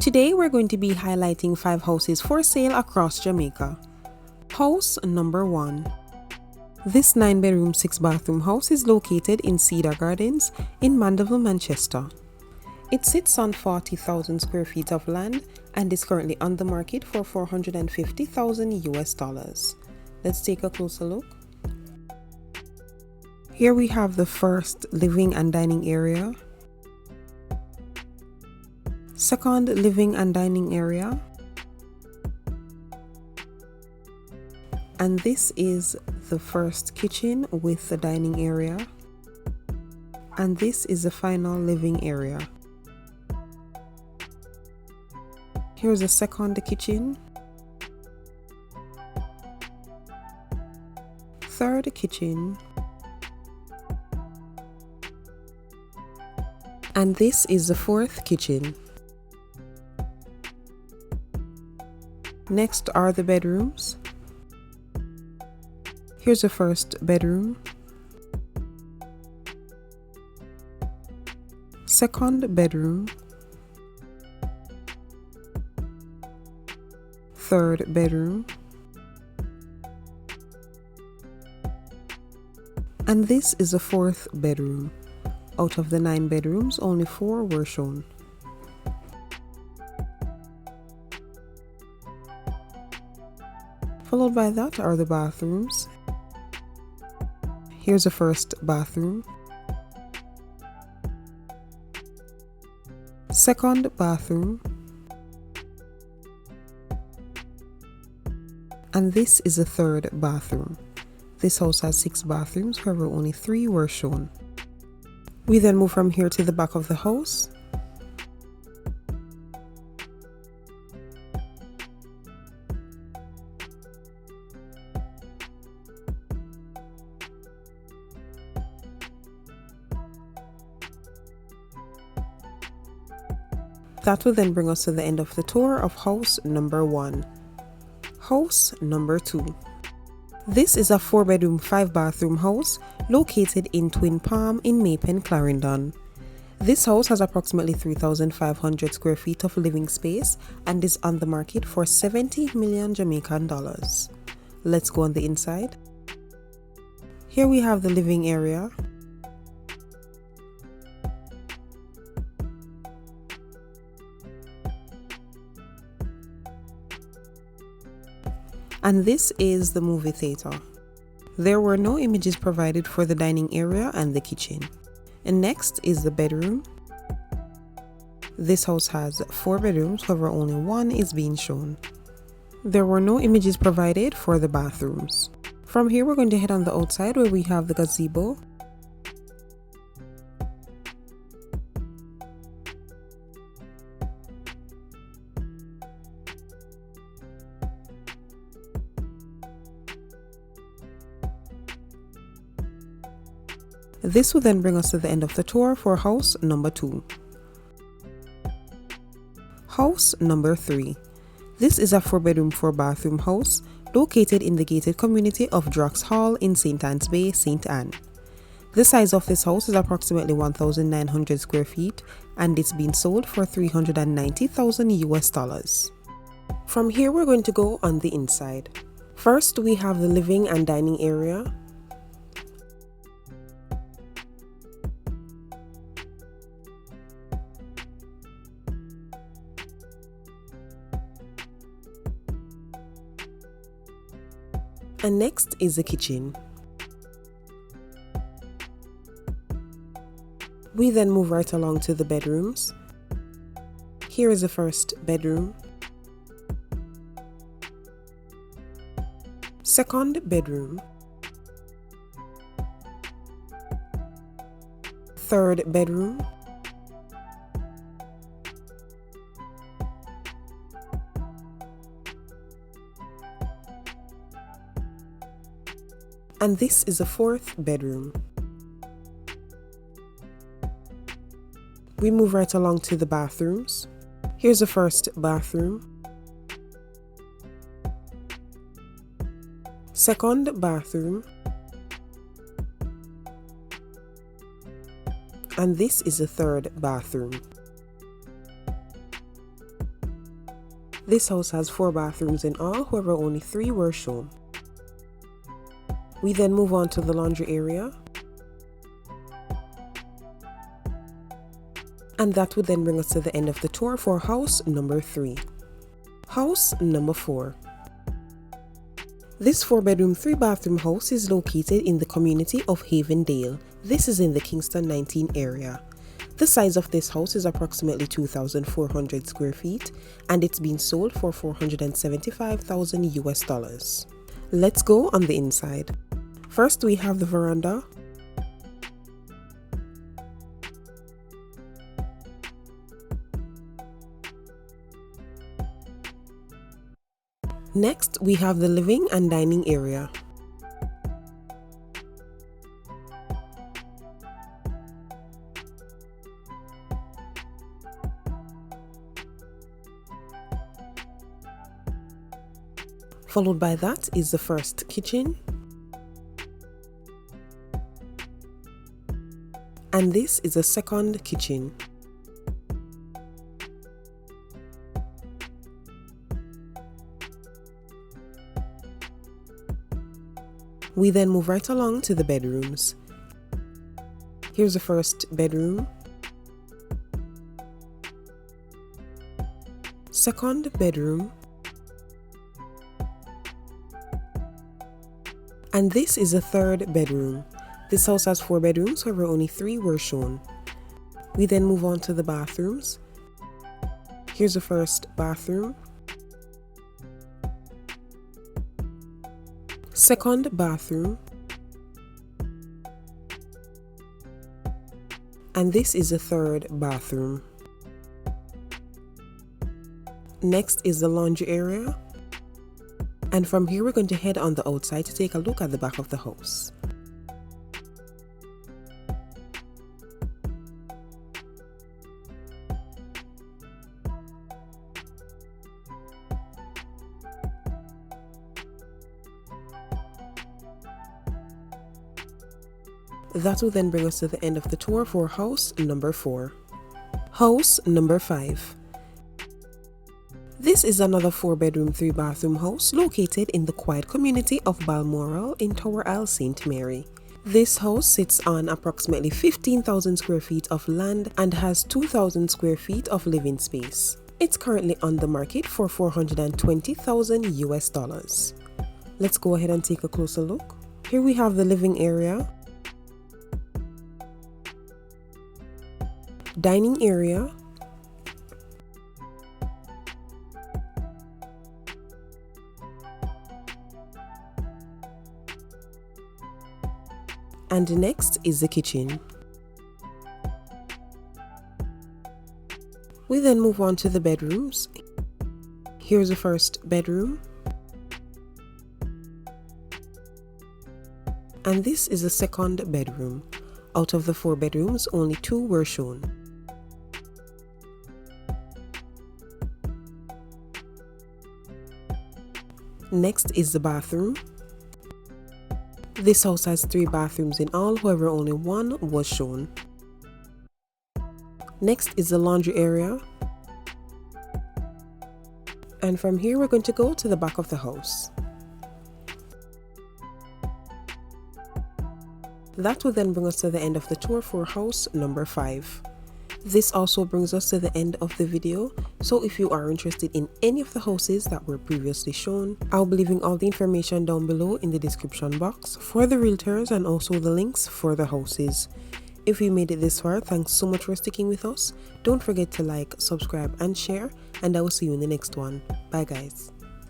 Today we're going to be highlighting 5 houses for sale across Jamaica. House number 1. This 9-bedroom 6-bathroom house is located in Cedar Gardens in Mandeville, Manchester. It sits on 40,000 square feet of land and is currently on the market for $450,000 US. Let's take a closer look. Here we have the first living and dining area, second living and dining area, and this is the first kitchen with the dining area, and this is the final living area. Here's the second kitchen, third kitchen, and this is the fourth kitchen. Next are the bedrooms. Here's the first bedroom, second bedroom, third bedroom, and this is the fourth bedroom. Out of the 9 bedrooms, only 4 were shown. Followed by that are the bathrooms. Here's the first bathroom, second bathroom, and this is the third bathroom. This house has 6 bathrooms, however only 3 were shown. We then move from here to the back of the house. That will then bring us to the end of the tour of house number 1. House number 2. This is a 4-bedroom 5-bathroom house located in Twin Palm in Maypen, Clarendon. This house has approximately 3,500 square feet of living space and is on the market for 70 million Jamaican dollars. Let's go on the inside. Here we have the living area, and this is the movie theater. There were no images provided for the dining area and the kitchen. And next is the bedroom. This house has 4 bedrooms, however only 1 is being shown. There were no images provided for the bathrooms. From here we're going to head on the outside where we have the gazebo, This will then bring us to the end of the tour for house number 2. House number 3. This is a 4-bedroom 4-bathroom house located in the gated community of Drax Hall in St. Anne's Bay, St. Anne. The size of this house is approximately 1,900 square feet and it's been sold for $390,000 US. From here we're going to go on the inside. First we have the living and dining area. And next is the kitchen. We then move right along to the bedrooms. Here is the first bedroom, second bedroom, third bedroom, and this is the fourth bedroom. We move right along to the bathrooms. Here's the first bathroom, second bathroom, and this is the third bathroom. This house has 4 bathrooms in all, however only 3 were shown. We then move on to the laundry area, and that would then bring us to the end of the tour for house number 3. House number 4. This 4-bedroom, 3-bathroom house is located in the community of Havendale. This is in the Kingston 19 area. The size of this house is approximately 2,400 square feet, and it's been sold for $475,000 US. Let's go on the inside. First, we have the veranda. Next, we have the living and dining area. Followed by that is the first kitchen. And this is a second kitchen. We then move right along to the bedrooms. Here's the first bedroom, second bedroom, and this is the third bedroom. This house has 4 bedrooms, however only 3 were shown. We then move on to the bathrooms. Here's the first bathroom, second bathroom, and this is the third bathroom. Next is the laundry area, and from here we're going to head on the outside to take a look at the back of the house. That will then bring us to the end of the tour for house number 4. House number 5. This is another 4-bedroom, 3-bathroom house located in the quiet community of Balmoral in Tower Isle, St. Mary. This house sits on approximately 15,000 square feet of land and has 2,000 square feet of living space. It's currently on the market for $420,000 US. Let's go ahead and take a closer look. Here we have the living area, dining area, and next is the kitchen. We then move on to the bedrooms. Here's the first bedroom, and this is the second bedroom. Out of the 4 bedrooms, only 2 were shown. Next is the bathroom. This house has 3 bathrooms in all, however only 1 was shown. Next is the laundry area. And from here we're going to go to the back of the house. That will then bring us to the end of the tour for house number 5. This also brings us to the end of the video, so if you are interested in any of the houses that were previously shown, I'll be leaving all the information down below in the description box for the realtors and also the links for the houses. If you made it this far, thanks so much for sticking with us. Don't forget to like, subscribe and share, and I will see you in the next one. Bye guys.